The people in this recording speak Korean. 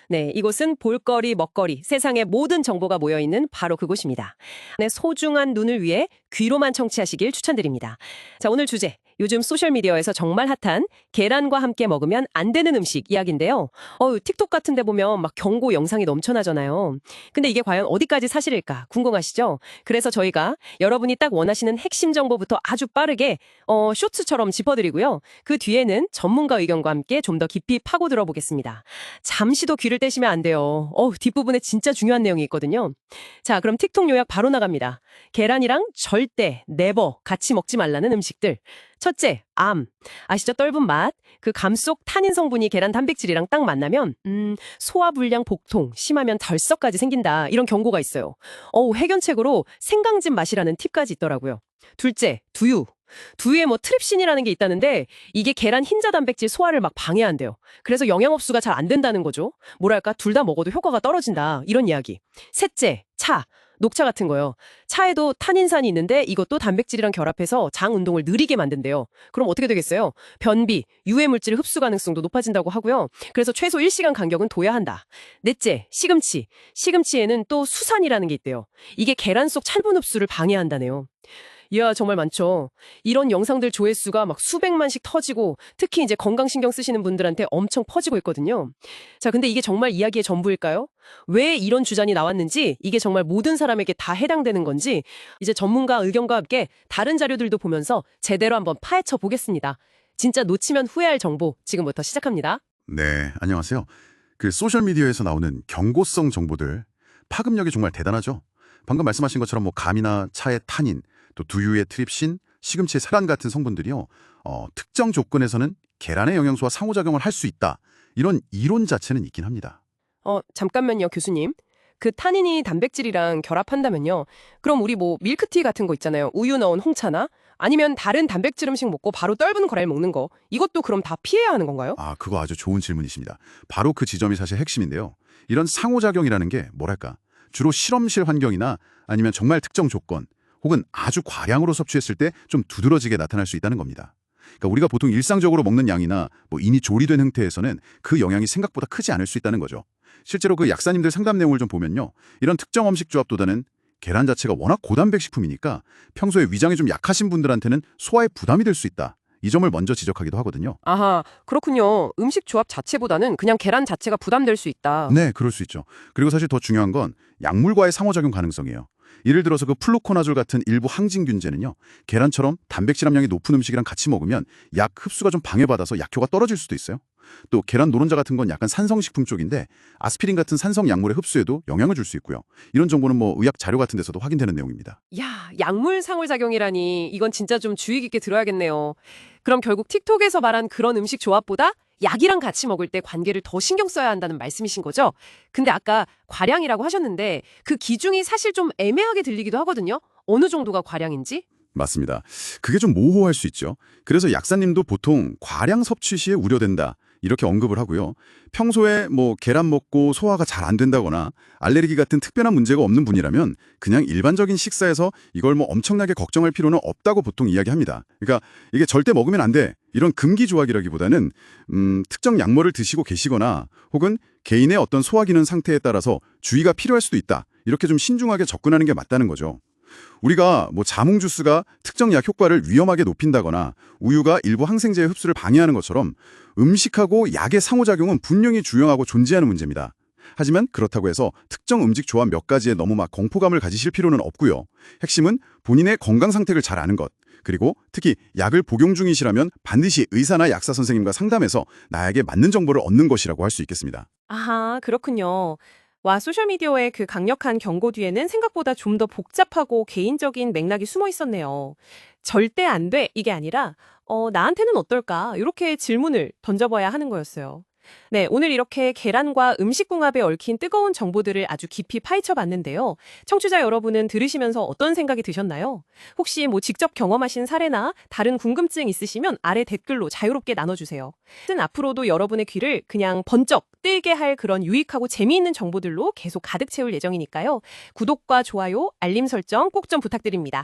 네, 이곳은 볼거리, 먹거리, 세상의 모든 정보가 모여있는 바로 그곳입니다. 네, 소중한 눈을 위해 귀로만 청취하시길 추천드립니다. 자, 오늘 주제. 요즘 소셜미디어에서 정말 핫한 계란과 함께 먹으면 안 되는 음식 이야기인데요. 틱톡 같은 데 보면 막 경고 영상이 넘쳐나잖아요. 근데 이게 과연 어디까지 사실일까 궁금하시죠? 그래서 저희가 여러분이 딱 원하시는 핵심 정보부터 아주 빠르게 쇼츠처럼 짚어드리고요. 그 뒤에는 전문가 의견과 함께 좀 더 깊이 파고 들어보겠습니다. 잠시도 귀를 떼시면 안 돼요. 뒷부분에 진짜 중요한 내용이 있거든요. 자, 그럼 틱톡 요약 바로 나갑니다. 계란이랑 절대, 네버 같이 먹지 말라는 음식들. 첫째, 암. 아시죠? 떫은 맛. 그 감 속 타닌 성분이 계란 단백질이랑 딱 만나면 소화불량 복통, 심하면 덜썩까지 생긴다. 이런 경고가 있어요. 해견책으로 생강즙 맛이라는 팁까지 있더라고요. 둘째, 두유. 두유에 트립신이라는 게 있다는데 이게 계란 흰자 단백질 소화를 막 방해한대요. 그래서 영양 흡수가 잘 안 된다는 거죠. 뭐랄까 둘 다 먹어도 효과가 떨어진다. 이런 이야기. 셋째, 차. 녹차 같은 거요. 차에도 탄닌산이 있는데 이것도 단백질이랑 결합해서 장 운동을 느리게 만든대요. 그럼 어떻게 되겠어요? 변비, 유해 물질 흡수 가능성도 높아진다고 하고요. 그래서 최소 1시간 간격은 둬야 한다. 넷째, 시금치. 시금치에는 또 수산이라는 게 있대요. 이게 계란 속 찰분 흡수를 방해한다네요. 이야, 정말 많죠. 이런 영상들 조회수가 막 수백만씩 터지고 특히 이제 건강신경 쓰시는 분들한테 엄청 퍼지고 있거든요. 자, 근데 이게 정말 이야기의 전부일까요? 왜 이런 주장이 나왔는지, 이게 정말 모든 사람에게 다 해당되는 건지 이제 전문가 의견과 함께 다른 자료들도 보면서 제대로 한번 파헤쳐 보겠습니다. 진짜 놓치면 후회할 정보 지금부터 시작합니다. 네, 안녕하세요. 그 소셜미디어에서 나오는 경고성 정보들, 파급력이 정말 대단하죠? 방금 말씀하신 것처럼 감이나 차의 타닌, 또 두유의 트립신, 시금치의 세란 같은 성분들이요. 특정 조건에서는 계란의 영양소와 상호작용을 할 수 있다. 이런 이론 자체는 있긴 합니다. 잠깐만요, 교수님. 그 타닌이 단백질이랑 결합한다면요. 그럼 우리 밀크티 같은 거 있잖아요. 우유 넣은 홍차나 아니면 다른 단백질 음식 먹고 바로 떫은 거를 먹는 거. 이것도 그럼 다 피해야 하는 건가요? 그거 아주 좋은 질문이십니다. 바로 그 지점이 사실 핵심인데요. 이런 상호작용이라는 게 뭐랄까, 주로 실험실 환경이나 아니면 정말 특정 조건, 혹은 아주 과량으로 섭취했을 때 좀 두드러지게 나타날 수 있다는 겁니다. 그러니까 우리가 보통 일상적으로 먹는 양이나 이미 조리된 형태에서는 그 영향이 생각보다 크지 않을 수 있다는 거죠. 실제로 그 약사님들 상담 내용을 좀 보면요. 이런 특정 음식 조합보다는 계란 자체가 워낙 고단백 식품이니까 평소에 위장이 좀 약하신 분들한테는 소화에 부담이 될 수 있다. 이 점을 먼저 지적하기도 하거든요. 아하, 그렇군요. 음식 조합 자체보다는 그냥 계란 자체가 부담될 수 있다. 네, 그럴 수 있죠. 그리고 사실 더 중요한 건 약물과의 상호작용 가능성이에요. 예를 들어서 그 플루코나졸 같은 일부 항진균제는요. 계란처럼 단백질 함량이 높은 음식이랑 같이 먹으면 약 흡수가 좀 방해받아서 약효가 떨어질 수도 있어요. 또 계란 노른자 같은 건 약간 산성식품 쪽인데 아스피린 같은 산성 약물의 흡수에도 영향을 줄 수 있고요. 이런 정보는 의학 자료 같은 데서도 확인되는 내용입니다. 야, 약물 상호작용이라니 이건 진짜 좀 주의 깊게 들어야겠네요. 그럼 결국 틱톡에서 말한 그런 음식 조합보다 약이랑 같이 먹을 때 관계를 더 신경 써야 한다는 말씀이신 거죠? 근데 아까 과량이라고 하셨는데 그 기준이 사실 좀 애매하게 들리기도 하거든요. 어느 정도가 과량인지? 맞습니다. 그게 좀 모호할 수 있죠. 그래서 약사님도 보통 과량 섭취 시에 우려된다. 이렇게 언급을 하고요. 평소에 계란 먹고 소화가 잘 안 된다거나 알레르기 같은 특별한 문제가 없는 분이라면 그냥 일반적인 식사에서 이걸 엄청나게 걱정할 필요는 없다고 보통 이야기합니다. 그러니까 이게 절대 먹으면 안 돼. 이런 금기 조약이라기보다는 특정 약물을 드시고 계시거나 혹은 개인의 어떤 소화 기능 상태에 따라서 주의가 필요할 수도 있다. 이렇게 좀 신중하게 접근하는 게 맞다는 거죠. 우리가 자몽 주스가 특정 약 효과를 위험하게 높인다거나 우유가 일부 항생제의 흡수를 방해하는 것처럼 음식하고 약의 상호작용은 분명히 중요하고 존재하는 문제입니다. 하지만 그렇다고 해서 특정 음식 조합 몇 가지에 너무 공포감을 가지실 필요는 없고요. 핵심은 본인의 건강 상태를 잘 아는 것, 그리고 특히 약을 복용 중이시라면 반드시 의사나 약사 선생님과 상담해서 나에게 맞는 정보를 얻는 것이라고 할 수 있겠습니다. 아하, 그렇군요. 와, 소셜미디어의 그 강력한 경고 뒤에는 생각보다 좀 더 복잡하고 개인적인 맥락이 숨어 있었네요. 절대 안 돼, 이게 아니라 나한테는 어떨까? 이렇게 질문을 던져봐야 하는 거였어요. 네, 오늘 이렇게 계란과 음식궁합에 얽힌 뜨거운 정보들을 아주 깊이 파헤쳐 봤는데요. 청취자 여러분은 들으시면서 어떤 생각이 드셨나요? 혹시 직접 경험하신 사례나 다른 궁금증 있으시면 아래 댓글로 자유롭게 나눠주세요. 앞으로도 여러분의 귀를 그냥 번쩍 뜨게 할 그런 유익하고 재미있는 정보들로 계속 가득 채울 예정이니까요. 구독과 좋아요, 알림 설정 꼭 좀 부탁드립니다.